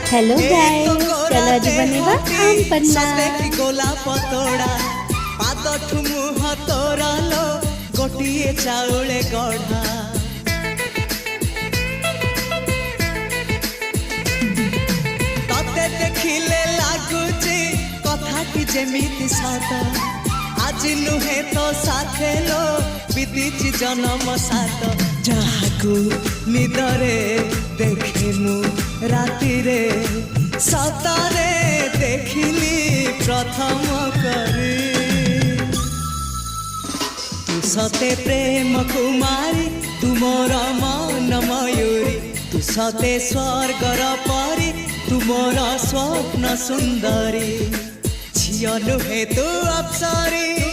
Hello guys, चलो आज बनेगा आम पन्ना। गोला पतोड़ा पाद मुह तोरा लो गोटिए चाउले गढ़ा तते देखिले लागुची कथाटी जेमिति सत आज नुहे तो साथे लो विदिची जन्म सात जहाकू निदरे देखे मु राति रे सतारे देखिली प्रथम करे तू सते प्रेम कुमारी तुमर मन मयूरी तू सते स्वर्गर परी तुमर स्वप्न सुंदरी झियो नुहे तू अप्सरी